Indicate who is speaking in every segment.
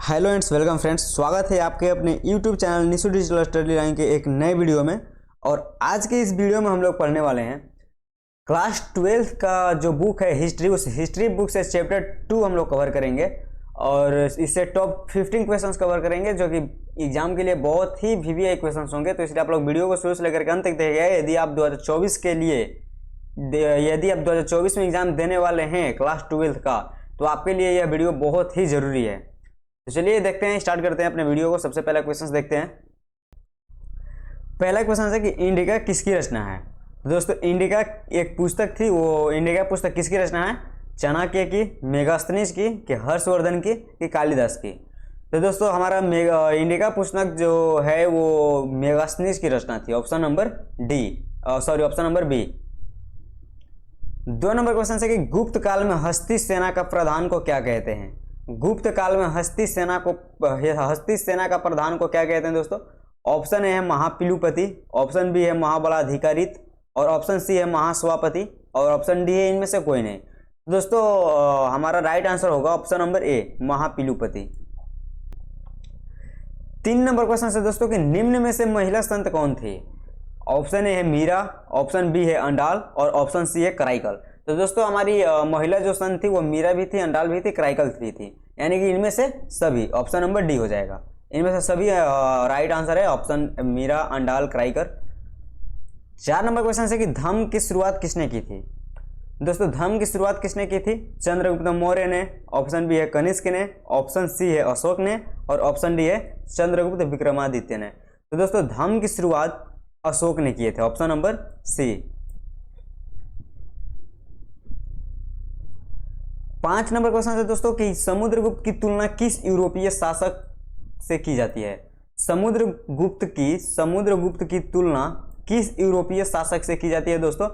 Speaker 1: Hello ends welcome friends, स्वागत है आपके अपने YouTube channel Nishu digital study line के एक नए वीडियो में। और आज के इस वीडियो में हम लोग पढ़ने वाले हैं क्लास 12 का जो बुक है हिस्ट्री, उस हिस्ट्री बुक से चैप्टर 2 हम लोग कवर करेंगे और इससे टॉप 15 क्वेश्चंस कवर करेंगे जो कि एग्जाम के लिए बहुत ही वीवीआई क्वेश्चंस होंगे। तो इसलिए आप लोग वीडियो को शुरू से लेकर के अंत तक देखिएगा। यदि आप 2024 में एग्जाम देने वाले हैं क्लास 12 का, तो आपके लिए यह वीडियो बहुत ही जरूरी है। तो चलिए देखते हैं, स्टार्ट करते हैं अपने वीडियो को। सबसे पहला क्वेश्चन देखते हैं। पहला क्वेश्चन है कि इंडिका किसकी रचना है। तो दोस्तों इंडिका एक पुस्तक थी, वो इंडिका पुस्तक किसकी रचना है? चाणक्य की, मेगास्थनीज की, कि हर्षवर्धन की, कि कालिदास की। तो दोस्तों हमारा इंडिका पुस्तक जो है वो मेगास्थनीज की रचना थी। Option number option number B. 2 नंबर क्वेश्चन है कि गुप्त काल में हस्ती सेना का प्रधान को क्या कहते हैं? गुप्त काल में हस्ती सेना का प्रधान को क्या कहते हैं दोस्तों? ऑप्शन ए है महापिलुपति, ऑप्शन बी है महाबलाधिकारित, और ऑप्शन सी है महासभापति, और ऑप्शन डी है इनमें से कोई नहीं। दोस्तों हमारा राइट आंसर होगा ऑप्शन नंबर ए, महापिलुपति। 3 नंबर क्वेश्चन है दोस्तों कि निम्न में से महिला संत कौन थी? ऑप्शन ए है मीरा, ऑप्शन बी है अंडाल, और ऑप्शन सी है कराइकल। तो दोस्तों हमारी महिला जो संत थी वो मीरा भी थी, अंडाल भी थी, कराइकल भी थी, यानी कि इनमें से सभी। ऑप्शन नंबर डी हो जाएगा। इनमें से सभी राइट आंसर है ऑप्शन मीरा, अंडाल, कराइकल। 4 नंबर क्वेश्चन है कि धम्म की शुरुआत किसने की थी? दोस्तों धम्म की शुरुआत किसने की थी? चंद्रगुप्त मौर्य ने, ऑप्शन बी है कनिष्क ने, ऑप्शन सी है अशोक ने, और ऑप्शन डी है चंद्रगुप्त विक्रमादित्य ने। तो दोस्तों धम्म की शुरुआत अशोक ने किए थे। Option number C. 5 नंबर क्वेश्चन है दोस्तों कि समुद्रगुप्त की तुलना किस यूरोपीय शासक से की जाती है? समुद्रगुप्त की तुलना किस यूरोपीय शासक से की जाती है दोस्तों?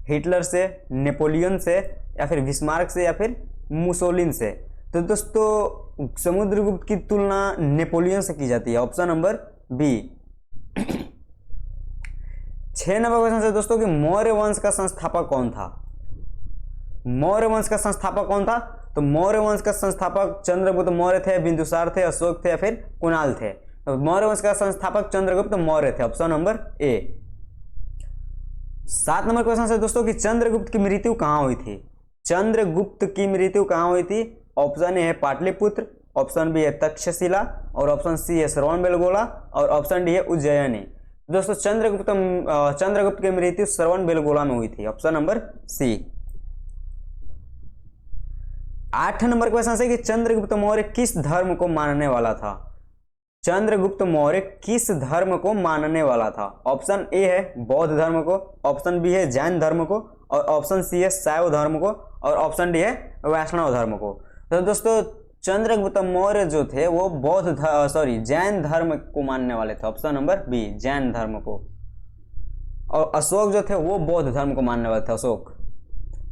Speaker 1: हिटलर से, नेपोलियन से, या फिर बिस्मार्क से, या फिर मुसोलिन से। तो दोस्तों समुद्रगुप्त की तुलना नेपोलियन से की जाती है। Option number B. 6 नंबर क्वेश्चन है दोस्तों कि मौर्य वंश का संस्थापक कौन था? मौर्य वंश का संस्थापक कौन था? तो मौर्य वंश का संस्थापक चंद्रगुप्त मौर्य थे, बिंदुसार थे, अशोक थे, या फिर कुणाल थे। तो मौर्य वंश का संस्थापक चंद्रगुप्त मौर्य थे। ऑप्शन नंबर ए। 7 नंबर क्वेश्चन है दोस्तों कि चंद्रगुप्त की मृत्यु कहां हुई थी? चंद्रगुप्त की मृत्यु कहां हुई थी? ऑप्शन ए है पाटलिपुत्र, ऑप्शन बी है तक्षशिला, और ऑप्शन सी है श्रवणबेलगोला, और ऑप्शन डी है उज्जैनी। दोस्तों चंद्रगुप्त की मृत्यु श्रवणबेलगोला में हुई थी। Option number C. 8 नंबर क्वेश्चन है कि चंद्रगुप्त मौर्य किस धर्म को मानने वाला था? चंद्रगुप्त मौर्य किस धर्म को मानने वाला था? ऑप्शन ए है बौद्ध धर्म को, ऑप्शन बी है जैन धर्म को, और ऑप्शन सी है शैव धर्म को, और ऑप्शन डी है वैष्णव धर्म को। तो दोस्तों चंद्रगुप्त मौर्य जो थे वो जैन धर्म को मानने वाले थे। ऑप्शन नंबर बी, जैन धर्म को। और अशोक जो थे वो बौद्ध धर्म को मानने वाले थे, अशोक।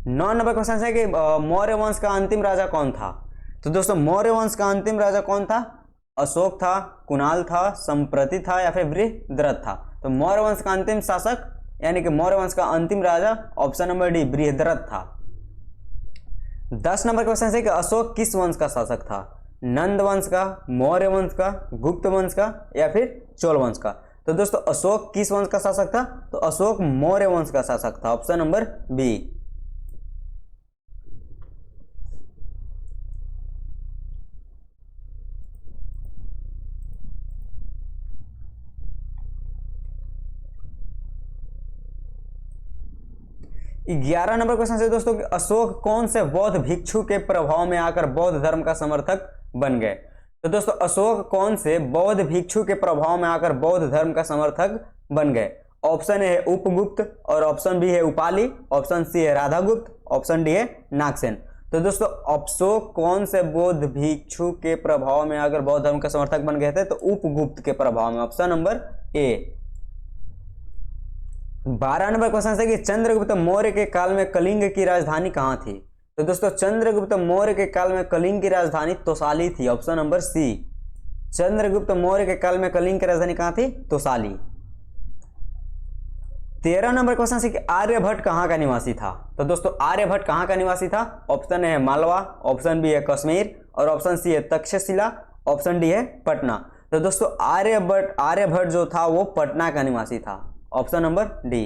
Speaker 1: 9 नंबर क्वेश्चन है कि मौर्य वंश का अंतिम राजा कौन था? तो दोस्तों मौर्य वंश का अंतिम राजा कौन था? अशोक था, कुणाल था, संप्रति था, या फिर बृहद्रथ था। तो मौर्य वंश का अंतिम शासक यानी कि मौर्य वंश का अंतिम राजा ऑप्शन नंबर डी, बृहद्रथ था। 10 नंबर क्वेश्चन है कि अशोक किस वंश का शासक था? नंद वंश का, मौर्य वंश का, गुप्त वंश का, या फिर चोल वंश का। तो दोस्तों अशोक किस वंश का शासक था? तो अशोक मौर्य वंश का शासक था। Option number B. ग्यारह नंबर क्वेश्चन है दोस्तों कि अशोक कौन से बौद्ध भिक्षु के प्रभाव में आकर बौद्ध धर्म का समर्थक बन गए? तो दोस्तों अशोक कौन से बौद्ध भिक्षु के प्रभाव में आकर बौद्ध धर्म का समर्थक बन गए? ऑप्शन ए है उपगुप्त, और ऑप्शन बी है उपाली, ऑप्शन सी है राधागुप्त, ऑप्शन डी है नागसेन। तो दोस्तों अशोक कौन से बौद्ध भिक्षु के प्रभाव में आकर बौद्ध धर्म का समर्थक बन गए थे? तो उपगुप्त के प्रभाव में। ऑप्शन नंबर ए। 12 नंबर क्वेश्चन है कि चंद्रगुप्त मौर्य के काल में कलिंग की राजधानी कहां थी? तो दोस्तों चंद्रगुप्त मौर्य के काल में कलिंग की राजधानी तोसाली थी। Option number C. Chandragupta Maurya के काल में कलिंग की राजधानी कहां थी? तोसाली। 13 नंबर क्वेश्चन है कि आर्यभट्ट कहां का निवासी था? तो दोस्तों आर्यभट्ट कहां का निवासी था? ऑप्शन ए है मालवा, ऑप्शन बी है कश्मीर, और ऑप्शन सी है तक्षशिला, ऑप्शन डी है पटना। तो दोस्तों आर्यभट्ट जो था वो पटना का निवासी था, option number D.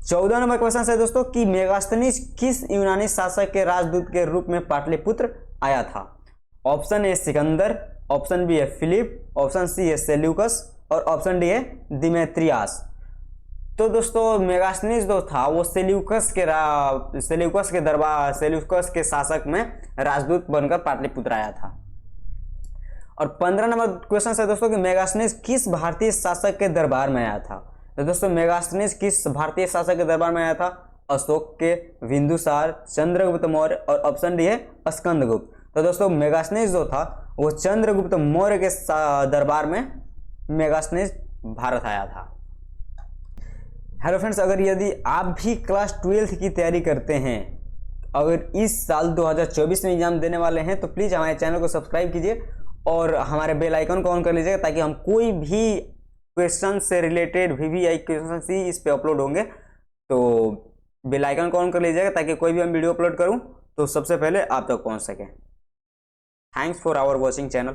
Speaker 1: 14 number question है दोस्तों कि मेगास्थनीज किस यूनानी शासक के राजदूत के रूप में पाटलिपुत्र आया था? Option A Sikandar, option B है फिलिप, ऑप्शन सी है सेल्यूकस और ऑप्शन डी है दिमेत्रियास। तो दोस्तों मेगास्थनीज जो था वो सेल्यूकस के शासक में राजदूत बनकर पाटलिपुत्र आया था। और 15 नंबर क्वेश्चन है दोस्तों कि मेगास्थनीज किस भारतीय शासक के दरबार में आया था? तो दोस्तों मेगास्थनीज किस भारतीय शासक के दरबार में आया था? अशोक के, बिंदुसार, चंद्रगुप्त मौर्य और ऑप्शन डी है स्कंदगुप्त। तो दोस्तों मेगास्थनीज जो था वो चंद्रगुप्त मौर्य के दरबार में मेगास्थनीज भारत आया था। हेलो फ्रेंड्स, अगर यदि आप भी क्लास 12th की तैयारी करते हैं, अगर इस साल 2024 में एग्जाम देने वाले हैं, तो प्लीज़ हमारे चैनल को सब्सक्राइब कीजिए और हमारे बेल आइकन को ऑन कर लीजिएगा ताकि हम कोई भी क्वेश्चन से रिलेटेड VVI क्वेश्चन ही इस पे अपलोड होंगे। तो बेल आइकन को ऑन कर लीजिएगा ताकि कोई भी हम वीडियो अपलोड करूं तो सबसे पहले आप तक पहुंच सके। Thanks for our watching channel.